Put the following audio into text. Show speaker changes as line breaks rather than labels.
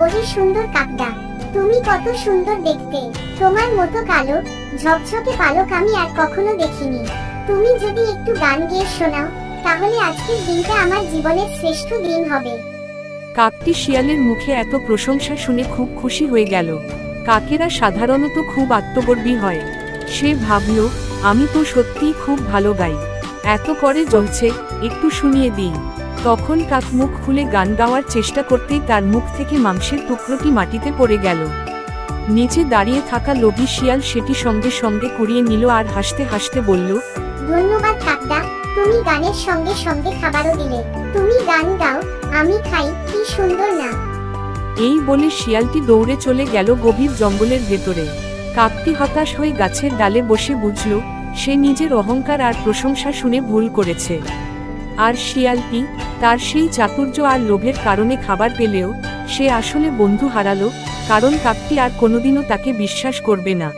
ওরে সুন্দর কাকডা, তুমি কত সুন্দর দেখতে। তোমার মতো কালো ঝকঝকে পালক আমি আর কখনো দেখিনি। তুমি যদি একটু গান গেয়ে শোনাও, তাহলে আজকের দিনটা আমার জীবনের শ্রেষ্ঠ দিন হবে।
কাকটি শিয়ালের মুখে এত প্রশংসা শুনে খুব খুশি হয়ে গেল। কাকেরা সাধারণত খুব আত্মগর্বী হয়। সে ভাবল, আমি তো সত্যিই খুব ভালো গাই, এত করে জ্বলছে, একটু শুনিয়ে দিই। তখন কাক মুখ খুলে গান গাওয়ার চেষ্টা করতেই তার মুখ থেকে মাংসের টুকরোটি মাটিতে পড়ে গেল। নিচে দাঁড়িয়ে থাকা লোভী শিয়াল সেটি সঙ্গে সঙ্গে কুড়িয়ে নিল আর হাসতে হাসতে বলল,
ধন্যবাদ কাকডা, তুমি গানের সঙ্গে সঙ্গে খাবারও দিলে। তুমি গান গাও, আমি খাই, কি সুন্দর না?
এই বলে শিয়ালটি দৌড়ে চলে গেল গভীর জঙ্গলের ভেতরে। কাকটি হতাশ হয়ে গাছের ডালে বসে বুঝল, সে নিজের অহংকার আর প্রশংসা শুনে ভুল করেছে। আর শিয়ালটি তার সেই চাতুর্য আর লোভের কারণে খাবার পেলেও সে আসলে বন্ধু হারালো, কারণ কাকটি আর কোনোদিনও তাকে বিশ্বাস করবে না।